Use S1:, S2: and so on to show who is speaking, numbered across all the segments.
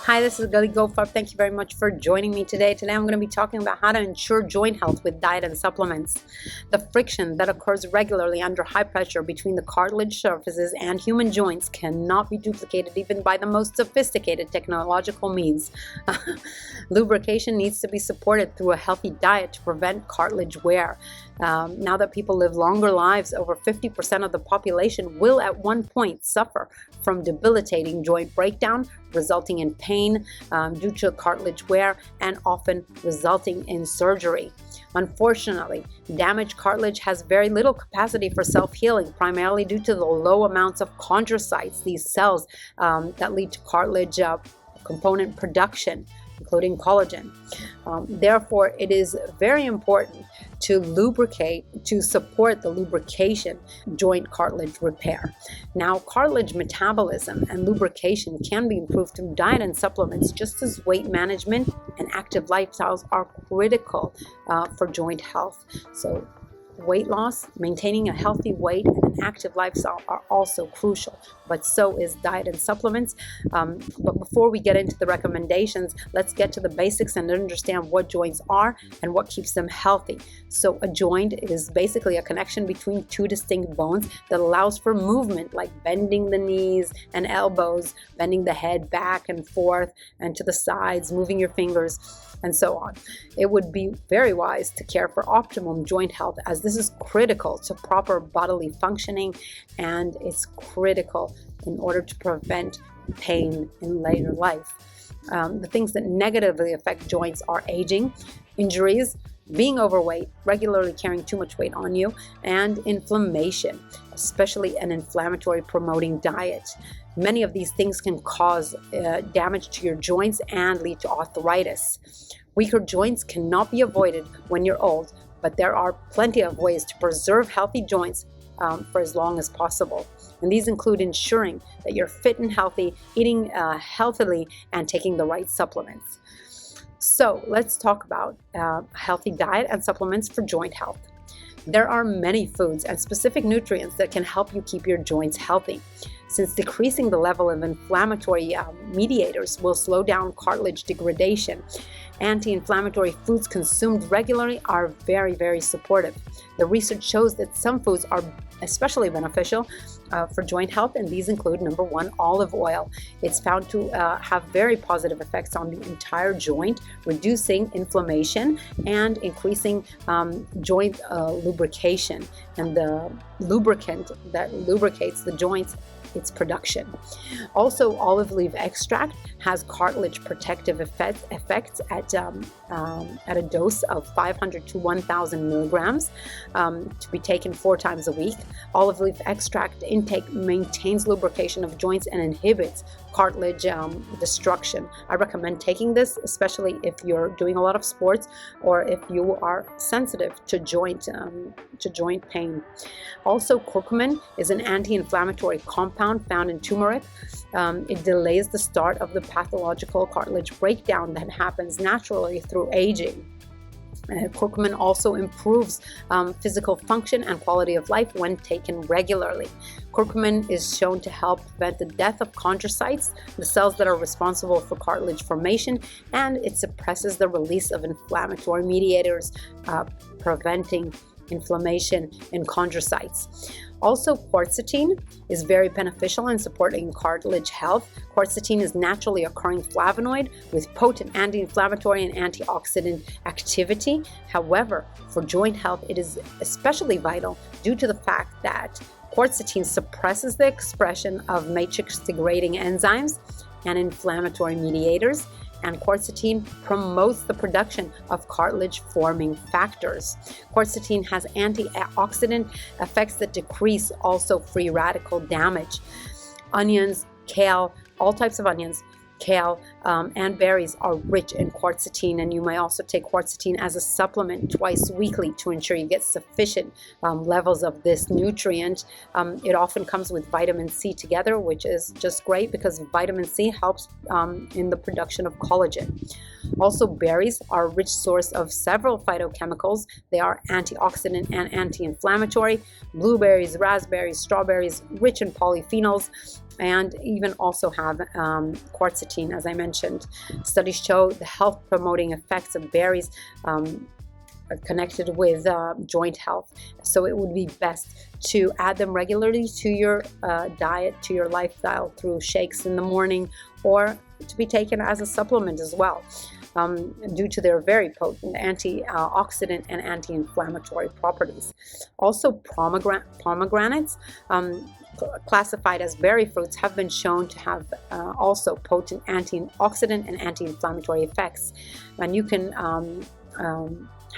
S1: Hi, this is Galit Goldfarb. Thank you very much for joining me today. Today I'm going to be talking about how to ensure joint health with diet and supplements. The friction that occurs regularly under high pressure between the cartilage surfaces and human joints cannot be duplicated even by the most sophisticated technological means. Lubrication needs to be supported through a healthy diet to prevent cartilage wear. Now that people live longer lives, over 50% of the population will at one point suffer from debilitating joint breakdown, resulting in pain due to cartilage wear and often resulting in surgery. Unfortunately, damaged cartilage has very little capacity for self-healing, primarily due to the low amounts of chondrocytes, these cells that lead to cartilage component production, including collagen. Therefore, it is very important to lubricate, to support the lubrication joint cartilage repair. Now, cartilage metabolism and lubrication can be improved through diet and supplements, just as weight management and active lifestyles are critical for joint health. So weight loss, maintaining a healthy weight, and an active lifestyle are also crucial, but so is diet and supplements. But before we get into the recommendations, let's get to the basics and understand what joints are and what keeps them healthy. So a joint is basically a connection between two distinct bones that allows for movement, like bending the knees and elbows, bending the head back and forth and to the sides, moving your fingers, and so on. It would be very wise to care for optimum joint health, as this is critical to proper bodily functioning, and it's critical in order to prevent pain in later life. The things that negatively affect joints are aging, injuries, being overweight, regularly carrying too much weight on you, and inflammation, especially an inflammatory promoting diet. Many of these things can cause damage to your joints and lead to arthritis. Weaker joints cannot be avoided when you're old, but there are plenty of ways to preserve healthy joints for as long as possible. And these include ensuring that you're fit and healthy, eating healthily, and taking the right supplements. So let's talk about a healthy diet and supplements for joint health. There are many foods and specific nutrients that can help you keep your joints healthy. Since decreasing the level of inflammatory mediators will slow down cartilage degradation, anti-inflammatory foods consumed regularly are very, very supportive. The research shows that some foods are especially beneficial for joint health, and these include, number one, olive oil. It's found to have very positive effects on the entire joint, reducing inflammation and increasing joint lubrication, and the lubricant that lubricates the joints, its production. Also, olive leaf extract has cartilage protective effects at a dose of 500 to 1,000 milligrams to be taken 4 times a week. Olive leaf extract intake maintains lubrication of joints and inhibits cartilage destruction. I recommend taking this, especially if you're doing a lot of sports or if you are sensitive to joint pain. Also, curcumin is an anti-inflammatory compound found in turmeric. It delays the start of the pathological cartilage breakdown that happens naturally through aging. Curcumin also improves physical function and quality of life when taken regularly. Curcumin is shown to help prevent the death of chondrocytes, the cells that are responsible for cartilage formation, and it suppresses the release of inflammatory mediators, preventing inflammation in chondrocytes. Also, quercetin is very beneficial in supporting cartilage health. Quercetin is naturally occurring flavonoid with potent anti-inflammatory and antioxidant activity. However, for joint health, it is especially vital due to the fact that quercetin suppresses the expression of matrix-degrading enzymes and inflammatory mediators, and quercetin promotes the production of cartilage-forming factors. Quercetin has antioxidant effects that decrease also free radical damage. Onions, kale, all types of onions, kale, and berries are rich in quercetin, and you may also take quercetin as a supplement twice weekly to ensure you get sufficient levels of this nutrient. It often comes with vitamin C together, which is just great because vitamin C helps in the production of collagen. Also, berries are a rich source of several phytochemicals. They are antioxidant and anti-inflammatory. Blueberries, raspberries, strawberries, rich in polyphenols, and even also have quercetin, as I mentioned mentioned. Studies show the health promoting effects of berries are connected with joint health. So it would be best to add them regularly to your diet, to your lifestyle, through shakes in the morning, or to be taken as a supplement as well, due to their very potent antioxidant and anti-inflammatory properties. Also, pomegranates, classified as berry fruits, have been shown to have also potent antioxidant and anti-inflammatory effects. And you can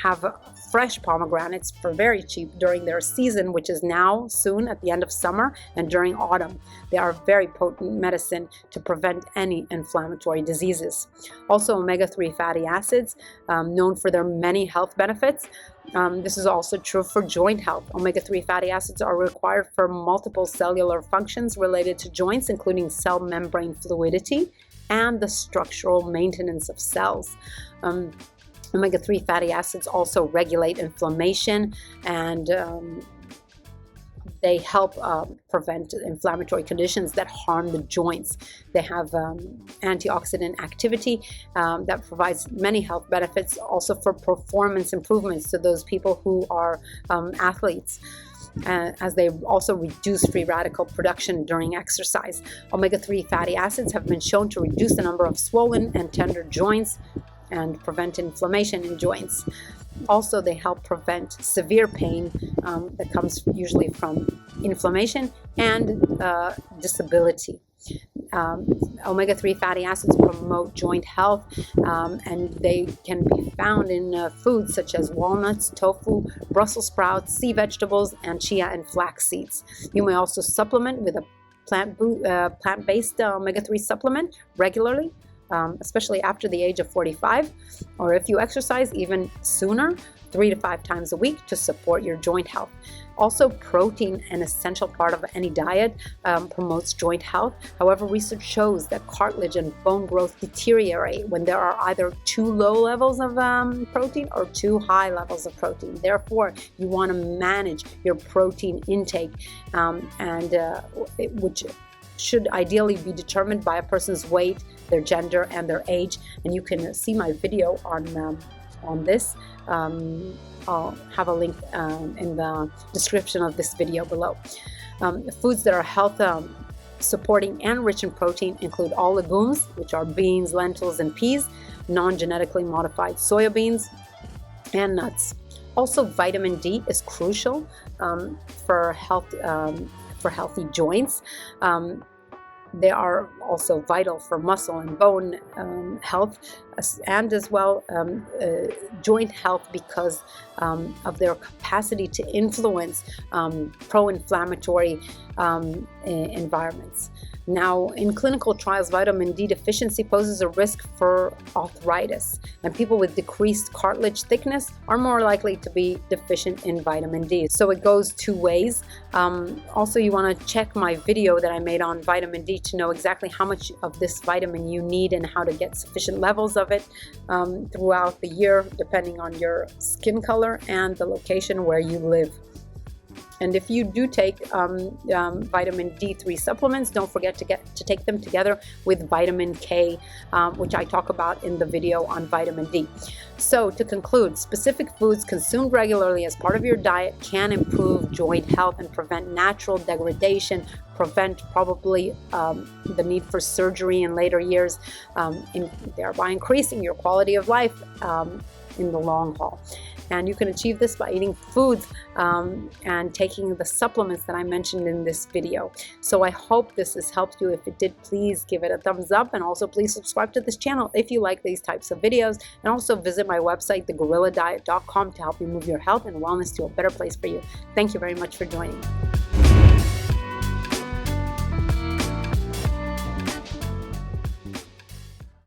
S1: have fresh pomegranates for very cheap during their season, which is now soon at the end of summer, and during autumn. They are very potent medicine to prevent any inflammatory diseases. Also, omega-3 fatty acids, known for their many health benefits. This is also true for joint health. Omega-3 fatty acids are required for multiple cellular functions related to joints, including cell membrane fluidity and the structural maintenance of cells. Omega-3 fatty acids also regulate inflammation, and they help prevent inflammatory conditions that harm the joints. They have antioxidant activity that provides many health benefits, also for performance improvements to those people who are athletes, as they also reduce free radical production during exercise. Omega-3 fatty acids have been shown to reduce the number of swollen and tender joints and prevent inflammation in joints. Also, they help prevent severe pain that comes usually from inflammation and disability. Omega-3 fatty acids promote joint health, and they can be found in foods such as walnuts, tofu, Brussels sprouts, sea vegetables, and chia and flax seeds. You may also supplement with a plant-based omega-3 supplement regularly, especially after the age of 45, or if you exercise even sooner, 3 to 5 times a week, to support your joint health. Also, protein, an essential part of any diet, promotes joint health. However, research shows that cartilage and bone growth deteriorate when there are either too low levels of protein or too high levels of protein. Therefore, you want to manage your protein intake, which should ideally be determined by a person's weight, their gender, and their age. And you can see my video on this. I'll have a link in the description of this video below. Foods that are health supporting and rich in protein include all legumes, which are beans, lentils, and peas, non-genetically modified soya beans, and nuts. Also, vitamin D is crucial for healthy joints. They are also vital for muscle and bone health, and as well joint health, because of their capacity to influence pro-inflammatory environments. Now, in clinical trials, vitamin D deficiency poses a risk for arthritis, and people with decreased cartilage thickness are more likely to be deficient in vitamin D. So it goes two ways. Also, you want to check my video that I made on vitamin D to know exactly how much of this vitamin you need and how to get sufficient levels of it throughout the year, depending on your skin color and the location where you live. And if you do take vitamin D3 supplements, don't forget to take them together with vitamin K, which I talk about in the video on vitamin D. So to conclude, specific foods consumed regularly as part of your diet can improve joint health and prevent natural degradation, prevent probably the need for surgery in later years, thereby increasing your quality of life in the long haul. And you can achieve this by eating foods and taking the supplements that I mentioned in this video. So I hope this has helped you. If it did, please give it a thumbs up, and also please subscribe to this channel if you like these types of videos, and also visit my website, thegorilladiet.com, to help you move your health and wellness to a better place for you. Thank you very much for joining.